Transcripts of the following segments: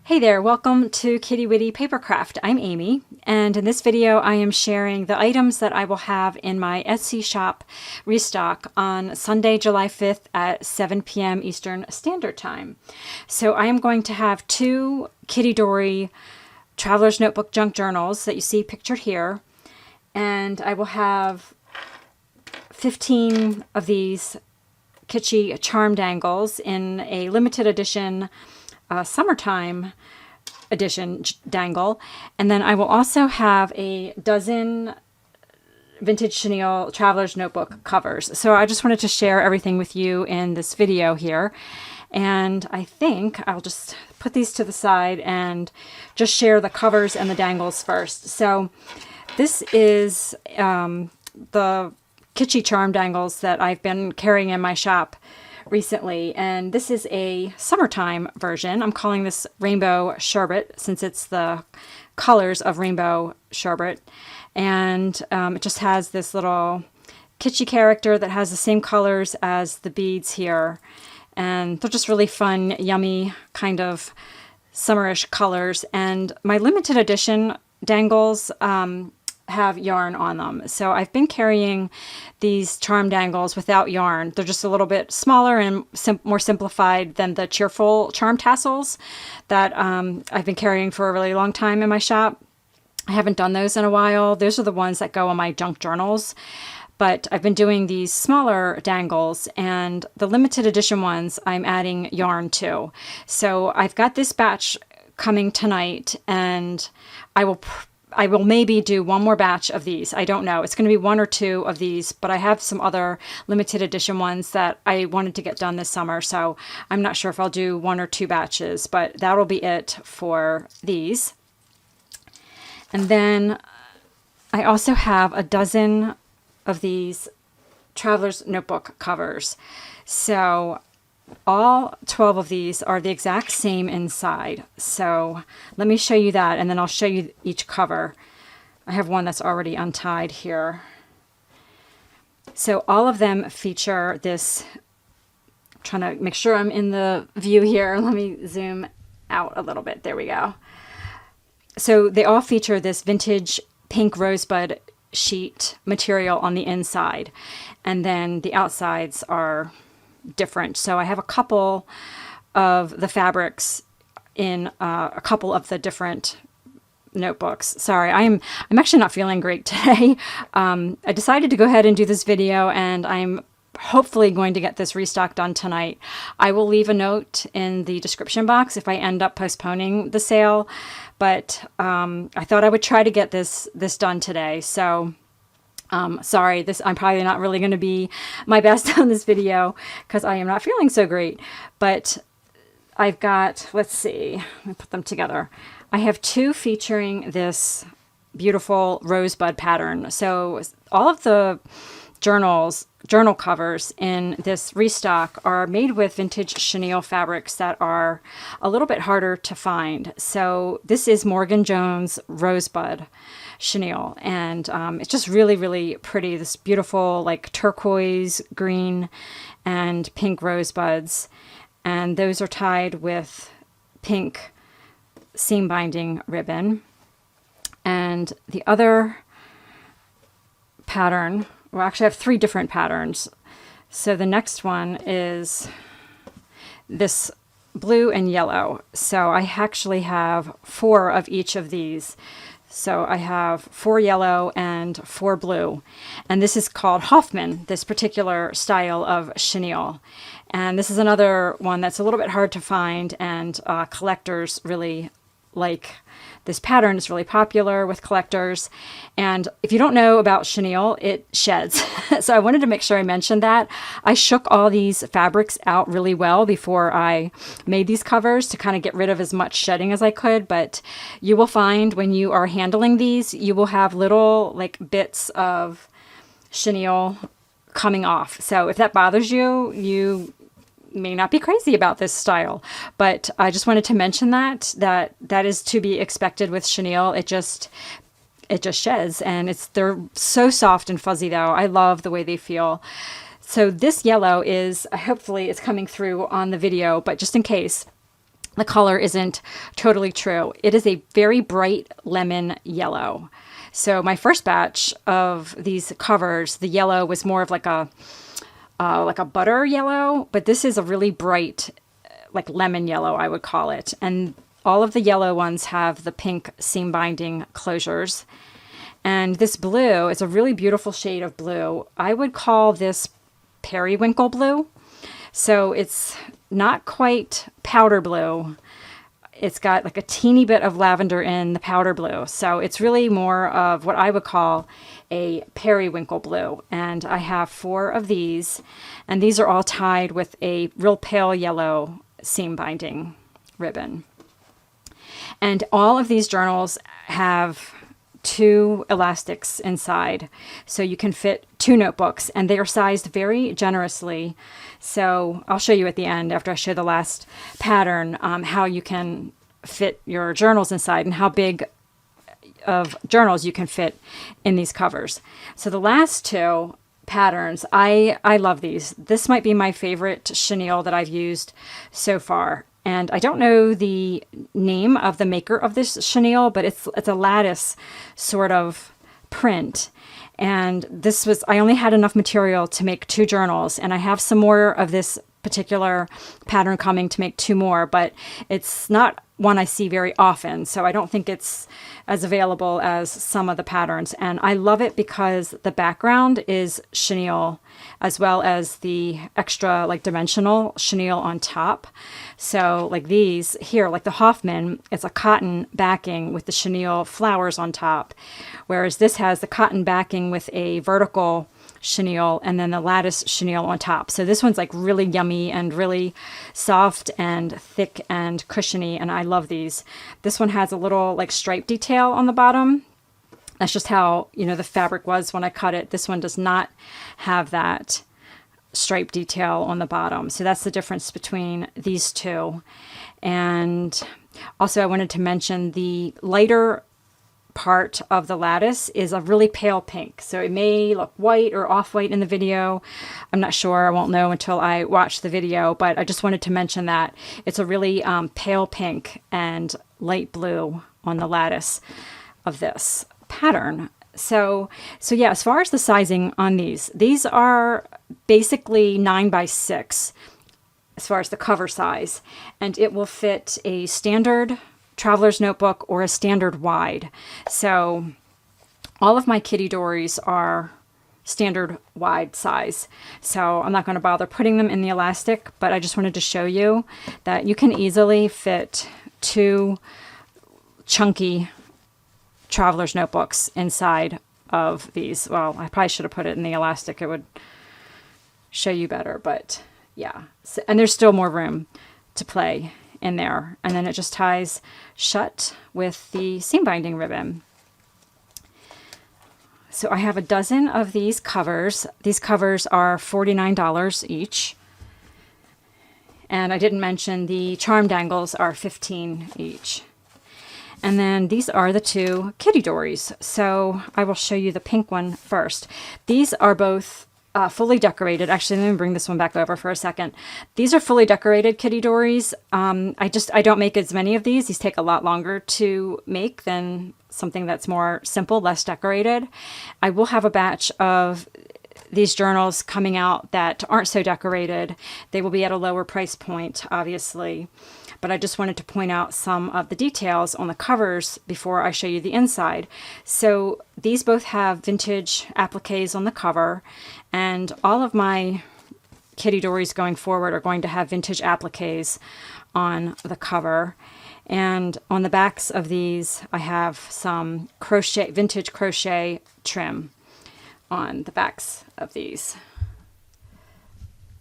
Hey there, welcome to Kitty Witty Papercraft. I'm Amy, and in this video I am sharing the items that I will have in my Etsy shop Restock on Sunday, July 5th at 7 p.m. Eastern Standard Time. So I am going to have two Kitty Dory Traveler's Notebook junk journals that you see pictured here, and I will have 15 of these Kitschy charm dangles in a limited edition summertime edition dangle, and then I will also have a dozen vintage Chenille Traveler's Notebook covers. So I just wanted to share everything with you in this video here, and I think I'll just put these to the side and just share the covers and the dangles first. So this is the Kitschy charm dangles that I've been carrying in my shop recently, and this is a summertime version. I'm calling this Rainbow Sherbet since it's the colors of Rainbow Sherbet, and it just has this little Kitschy character that has the same colors as the beads here, and they're just really fun, yummy, kind of summerish colors. And my limited edition dangles have yarn on them. So I've been carrying these charm dangles without yarn. They're just a little bit smaller and more simplified than the cheerful charm tassels that I've been carrying for a really long time in my shop. I haven't done those in a while. Those are the ones that go on my junk journals. But I've been doing these smaller dangles, and the limited edition ones I'm adding yarn to. So I've got this batch coming tonight, and I will maybe do one more batch of these. I don't know. It's going to be one or two of these, but I have some other limited edition ones that I wanted to get done this summer, so I'm not sure if I'll do one or two batches, but that'll be it for these. And then I also have a dozen of these Traveler's Notebook covers. So all 12 of these are the exact same inside. So let me show you that, and then I'll show you each cover. I have one that's already untied here. So all of them feature this. I'm trying to make sure I'm in the view here. Let me zoom out a little bit. There we go. So they all feature this vintage pink rosebud sheet material on the inside, and then the outsides are different. So I have a couple of the fabrics in a couple of the different notebooks. Sorry, I'm actually not feeling great today. I decided to go ahead and do this video, and I'm hopefully going to get this restock done tonight. I will leave a note in the description box if I end up postponing the sale, but I thought I would try to get this done today. So sorry, I'm probably not really going to be my best on this video because I am not feeling so great. But I've got, let's see, let me put them together. I have two featuring this beautiful rosebud pattern. So all of the journal covers in this restock are made with vintage chenille fabrics that are a little bit harder to find. So this is Morgan Jones Rosebud chenille, and it's just really, really pretty. This beautiful like turquoise, green, and pink rosebuds, and those are tied with pink seam binding ribbon. And the other pattern, well, actually I have three different patterns. So the next one is this blue and yellow. So I actually have 4 of each of these. So I have 4 yellow and 4 blue. And this is called Hoffman, this particular style of chenille. And this is another one that's a little bit hard to find, and collectors really like this pattern. Is really popular with collectors. And if you don't know about chenille, it sheds. So I wanted to make sure I mentioned that. I shook all these fabrics out really well before I made these covers to kind of get rid of as much shedding as I could. But you will find when you are handling these, you will have little like bits of chenille coming off. So if that bothers you, you may not be crazy about this style, but I just wanted to mention that is to be expected with chenille. It just sheds, and they're so soft and fuzzy though. I love the way they feel. So this yellow is, hopefully it's coming through on the video, but just in case, the color isn't totally true. It is a very bright lemon yellow. So my first batch of these covers, the yellow was more of like a butter yellow, but this is a really bright, like lemon yellow, I would call it. And all of the yellow ones have the pink seam binding closures. And this blue is a really beautiful shade of blue. I would call this periwinkle blue. So it's not quite powder blue. It's got like a teeny bit of lavender in the powder blue. So it's really more of what I would call a periwinkle blue. And I have 4 of these. And these are all tied with a real pale yellow seam binding ribbon. And all of these journals have 2 elastics inside. So you can fit 2 notebooks, and they are sized very generously. So I'll show you at the end, after I show the last pattern, how you can fit your journals inside and how big of journals you can fit in these covers. So the last 2 patterns, I love these. This might be my favorite chenille that I've used so far. And I don't know the name of the maker of this chenille, but it's a lattice sort of print. And this was, I only had enough material to make 2 journals, and I have some more of this particular pattern coming to make 2 more, but it's not one I see very often, so I don't think it's as available as some of the patterns. And I love it because the background is chenille, as well as the extra like dimensional chenille on top. So like these here, like the Hoffman, it's a cotton backing with the chenille flowers on top, whereas this has the cotton backing with a vertical chenille and then the lattice chenille on top. So this one's like really yummy and really soft and thick and cushiony, and I love these. This one has a little like stripe detail on the bottom. That's just how, you know, the fabric was when I cut it. This one does not have that stripe detail on the bottom. So that's the difference between these 2. And also I wanted to mention the lighter part of the lattice is a really pale pink. So it may look white or off-white in the video. I'm not sure. I won't know until I watch the video, but I just wanted to mention that it's a really pale pink and light blue on the lattice of this pattern. So yeah, as far as the sizing on these are basically 9x6 as far as the cover size, and it will fit a standard traveler's notebook or a standard wide. So all of my Kitty Dories are standard wide size. So I'm not going to bother putting them in the elastic, but I just wanted to show you that you can easily fit 2 chunky traveler's notebooks inside of these. Well, I probably should have put it in the elastic. It would show you better, but yeah. So, and there's still more room to play in there. And then it just ties shut with the seam binding ribbon. So I have a dozen of these covers. These covers are $49 each. And I didn't mention the charm dangles are $15 each. And then these are the 2 Kitty Dories. So I will show you the pink one first. These are both fully decorated. Actually, let me bring this one back over for a second. These are fully decorated Kitty Dories. I don't make as many of these. These take a lot longer to make than something that's more simple, less decorated. I will have a batch of these journals coming out that aren't so decorated. They will be at a lower price point, obviously. But I just wanted to point out some of the details on the covers before I show you the inside. So these both have vintage appliques on the cover, and all of my Kitty Dories going forward are going to have vintage appliques on the cover. And on the backs of these, I have some crochet, vintage crochet trim on the backs of these.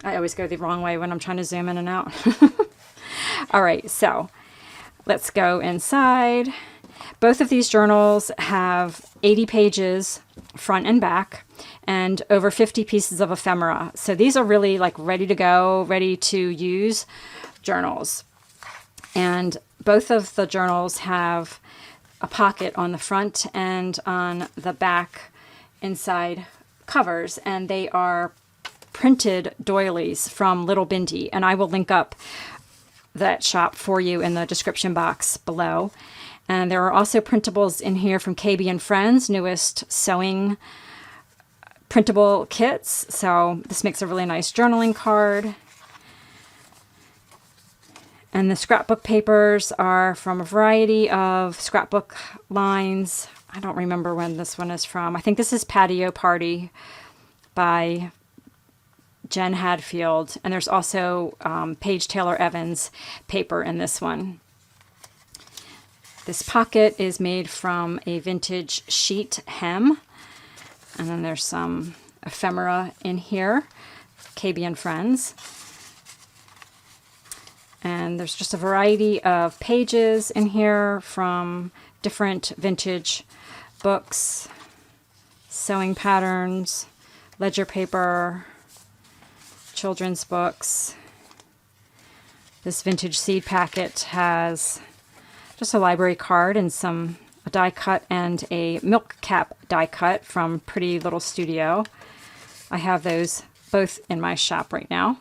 I always go the wrong way when I'm trying to zoom in and out. All right, so let's go inside. Both of these journals have 80 pages front and back and over 50 pieces of ephemera. So these are really like ready to go, ready to use journals. And both of the journals have a pocket on the front and on the back inside covers, and they are printed doilies from Little Bindi, and I will link up that shop for you in the description box below. And there are also printables in here from KB and Friends, newest sewing printable kits. So this makes a really nice journaling card. And the scrapbook papers are from a variety of scrapbook lines. I don't remember when this one is from. I think this is Patio Party by Jen Hadfield. And there's also Paige Taylor Evans paper in this one. This pocket is made from a vintage sheet hem. And then there's some ephemera in here, KB and Friends. And there's just a variety of pages in here from different vintage books, sewing patterns, ledger paper, children's books. This vintage seed packet has just a library card and a die cut and a milk cap die cut from Pretty Little Studio. I have those both in my shop right now.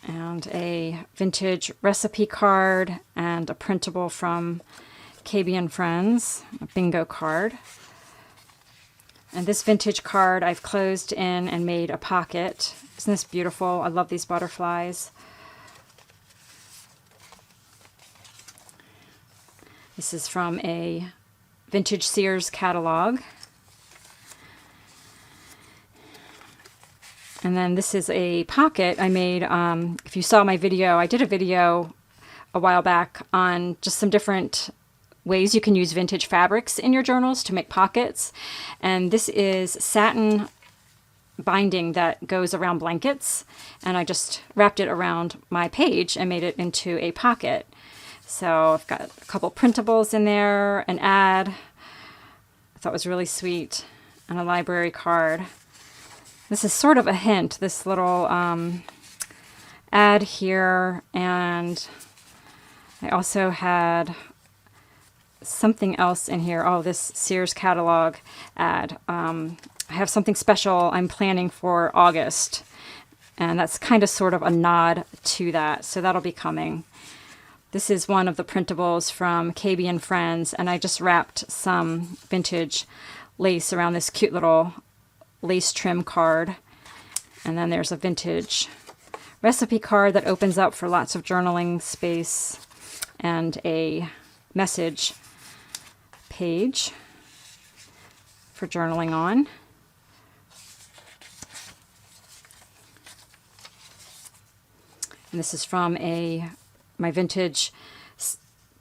And a vintage recipe card and a printable from KB and Friends, a bingo card. And this vintage card I've closed in and made a pocket. Isn't this beautiful? I love these butterflies. This is from a vintage Sears catalog. And then this is a pocket I made. If you saw my video, I did a video a while back on just some different ways you can use vintage fabrics in your journals to make pockets. And this is satin binding that goes around blankets. And I just wrapped it around my page and made it into a pocket. So I've got a couple printables in there, an ad I thought was really sweet, and a library card. This is sort of a hint, this little ad here, and I also had something else in here. Oh, this Sears catalog ad. I have something special I'm planning for August, and that's kind of sort of a nod to that, so that'll be coming. This is one of the printables from KB and Friends, and I just wrapped some vintage lace around this cute little lace trim card. And then there's a vintage recipe card that opens up for lots of journaling space, and a message page for journaling on. And this is from my vintage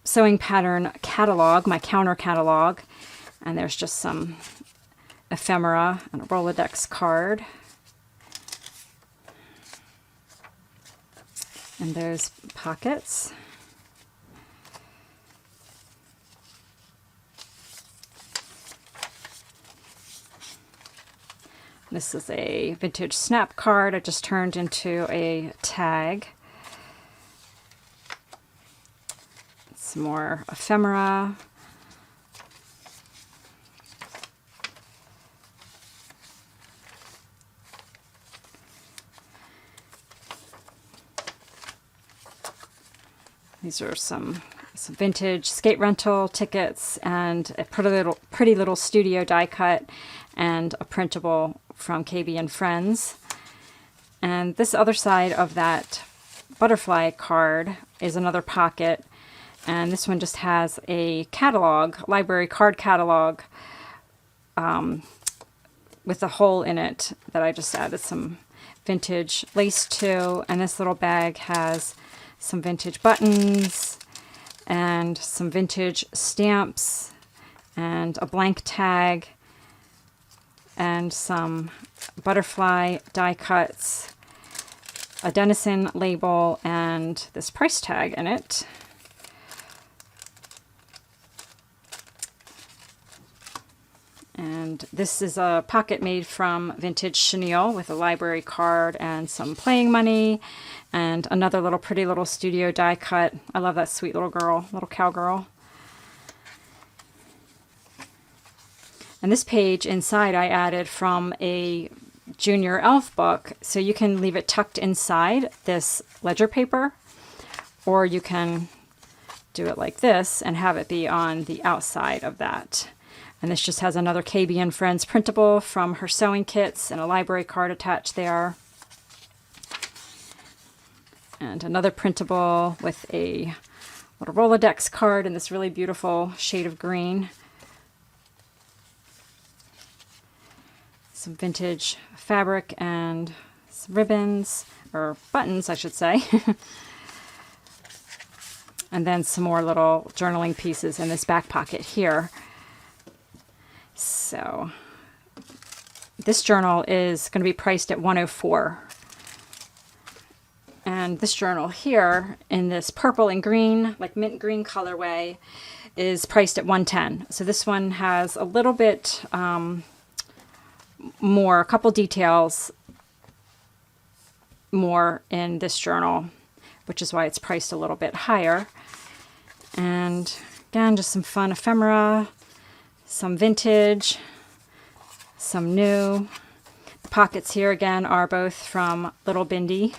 sewing pattern catalog, my counter catalog. And there's just some ephemera and a Rolodex card. And those pockets. This is a vintage snap card I just turned into a tag. Some more ephemera. These are some vintage skate rental tickets and a pretty little studio die cut and a printable from KB and Friends. And this other side of that butterfly card is another pocket, and this one just has a catalog, library card catalog, with a hole in it that I just added some vintage lace to. And this little bag has some vintage buttons and some vintage stamps and a blank tag and some butterfly die cuts, a Denison label, and this price tag in it. And this is a pocket made from vintage chenille with a library card and some playing money and another little pretty little studio die cut. I love that sweet little girl, little cowgirl. And this page inside I added from a Junior Elf book. So you can leave it tucked inside this ledger paper, or you can do it like this and have it be on the outside of that. And this just has another KB and Friends printable from her sewing kits and a library card attached there. And another printable with a little Rolodex card in this really beautiful shade of green. Some vintage fabric and some ribbons, or buttons, I should say. And then some more little journaling pieces in this back pocket here. So this journal is going to be priced at $104. And this journal here in this purple and green, like mint green colorway, is priced at $110. So this one has a little bit more, a couple details more in this journal, which is why it's priced a little bit higher. And again, just some fun ephemera, some vintage, some new. The pockets here again are both from Little Bindi,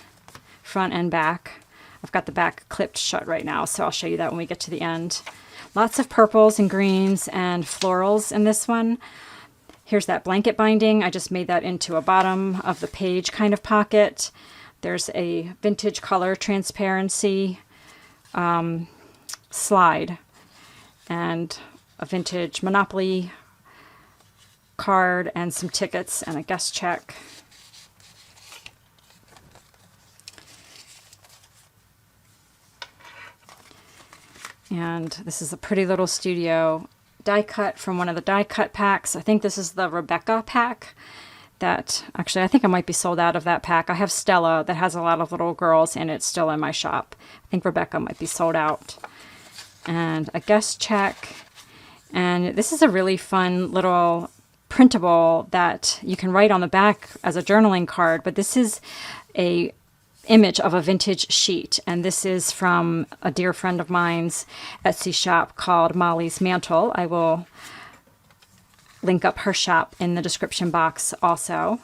front and back. I've got the back clipped shut right now, so I'll show you that when we get to the end. Lots of purples and greens and florals in this one. Here's that blanket binding. I just made that into a bottom of the page kind of pocket. There's a vintage color transparency slide and a vintage Monopoly card and some tickets and a guest check. And this is a pretty little studio die cut from one of the die cut packs. I think this is the Rebecca pack. That actually, I think I might be sold out of that pack. I have Stella that has a lot of little girls in it still in my shop. I think Rebecca might be sold out. And a guest check. And this is a really fun little printable that you can write on the back as a journaling card, but this is a image of a vintage sheet, and this is from a dear friend of mine's Etsy shop called Molly's Mantle. I will link up her shop in the description box also.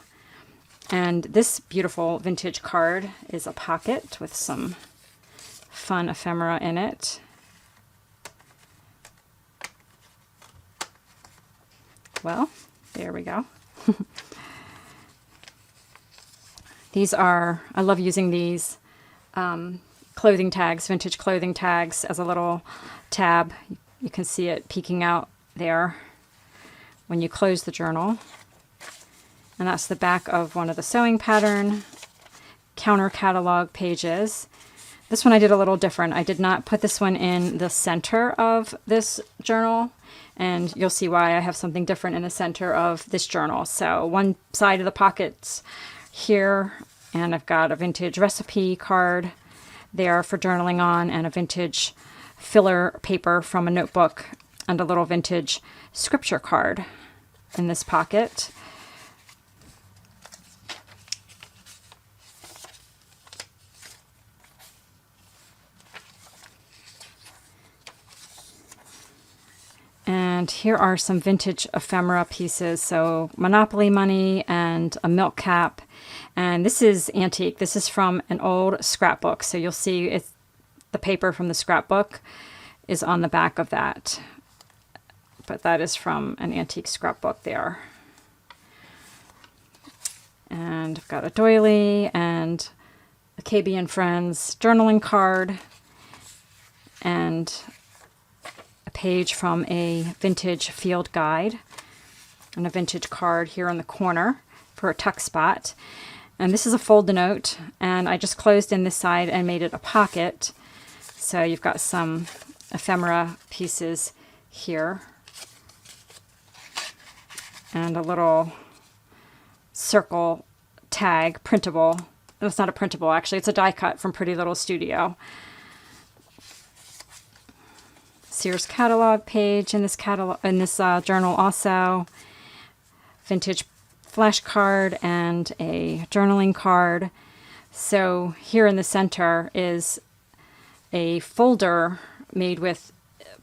And this beautiful vintage card is a pocket with some fun ephemera in it. Well, there we go. These are, I love using these clothing tags, vintage clothing tags as a little tab. You can see it peeking out there when you close the journal. And that's the back of one of the sewing pattern counter catalog pages. This one I did a little different. I did not put this one in the center of this journal, and you'll see why I have something different in the center of this journal. So one side of the pockets here, and I've got a vintage recipe card there for journaling on, and a vintage filler paper from a notebook, and a little vintage scripture card in this pocket. And here are some vintage ephemera pieces. So Monopoly money and a milk cap. And this is antique. This is from an old scrapbook. So you'll see it's the paper from the scrapbook is on the back of that. But that is from an antique scrapbook there. And I've got a doily and a KB and Friends journaling card and a page from a vintage field guide and a vintage card here in the corner for a tuck spot. And this is a fold note, and I just closed in this side and made it a pocket. So you've got some ephemera pieces here and a little circle tag printable. No, it's not a printable, actually. It's a die cut from Pretty Little Studio. Sears catalog page in this journal also. Vintage flashcard and a journaling card. So here in the center is a folder made with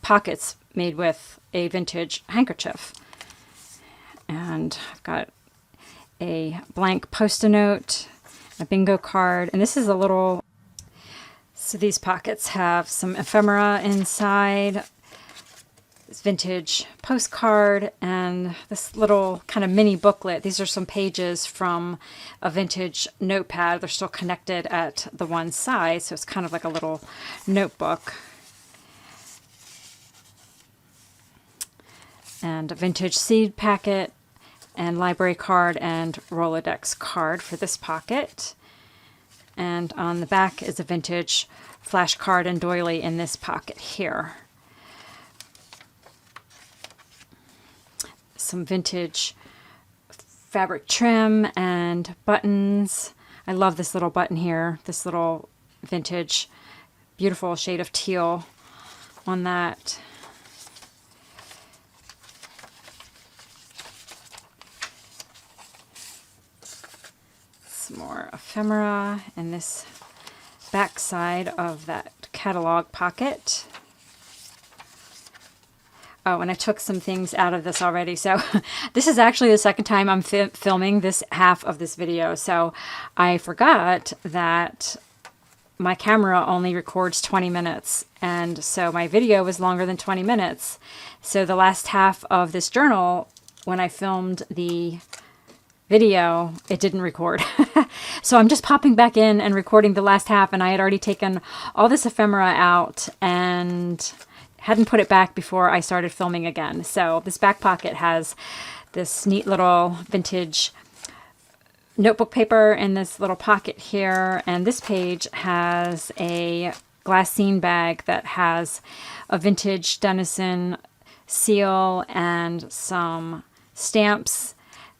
pockets made with a vintage handkerchief. And I've got a blank Post-it note, a bingo card, and this is a little, so these pockets have some ephemera inside, this vintage postcard, and this little kind of mini booklet. These are some pages from a vintage notepad. They're still connected at the one side, so it's kind of like a little notebook. And a vintage seed packet, and library card and Rolodex card for this pocket. And on the back is a vintage flashcard and doily in this pocket here. Some vintage fabric trim and buttons. I love this little button here, this little vintage, beautiful shade of teal on that. Some more ephemera in this back side of that catalog pocket. Oh, and I took some things out of this already. So this is actually the second time I'm filming this half of this video. So I forgot that my camera only records 20 minutes. And so my video was longer than 20 minutes. So the last half of this journal, when I filmed the video, it didn't record. So I'm just popping back in and recording the last half, and I had already taken all this ephemera out and hadn't put it back before I started filming again. So this back pocket has this neat little vintage notebook paper in this little pocket here, and this page has a glassine bag that has a vintage Denizen seal and some stamps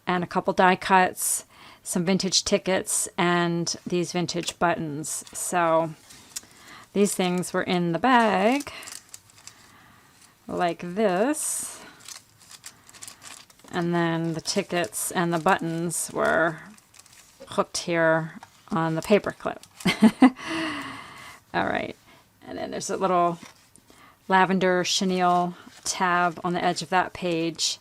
and a couple die cuts, some vintage tickets, and these vintage buttons. So these things were in the bag like this, and then the tickets and the buttons were hooked here on the paper clip. All right, and then there's a little lavender chenille tab on the edge of that page.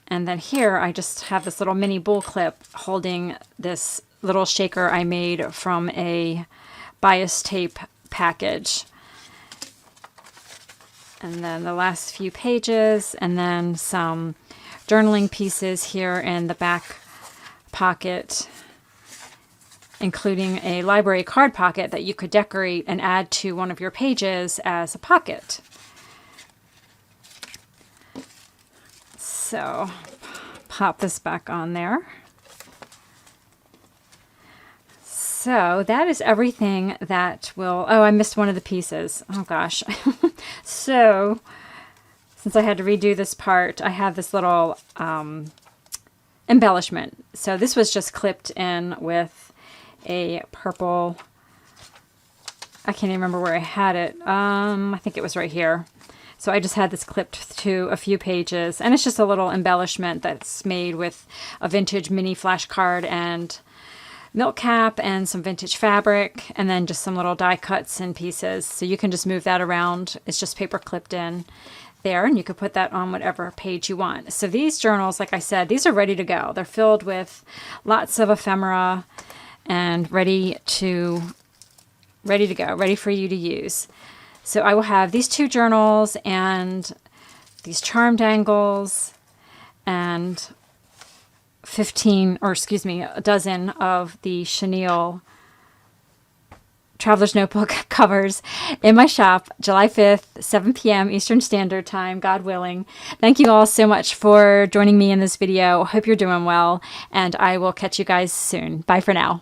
And then here I just have this little mini bull clip holding this little shaker I made from a bias tape package. And then the last few pages, and then some journaling pieces here in the back pocket, including a library card pocket that you could decorate and add to one of your pages as a pocket. So pop this back on there. So that is everything that will, oh, I missed one of the pieces. Oh gosh. So since I had to redo this part, I have this little embellishment. So this was just clipped in with a purple, I can't even remember where I had it. I think it was right here. So I just had this clipped to a few pages, and it's just a little embellishment that's made with a vintage mini flashcard and milk cap and some vintage fabric, and then just some little die cuts and pieces. So you can just move that around. It's just paper clipped in there, and you could put that on whatever page you want. So these journals, like I said, these are ready to go. They're filled with lots of ephemera and ready to go, ready for you to use. So I will have these two journals and these charm dangles and a dozen of the Chenille Traveler's Notebook covers in my shop July 5th, 7 p.m. Eastern Standard Time, God willing. Thank you all so much for joining me in this video. Hope you're doing well, and I will catch you guys soon. Bye for now.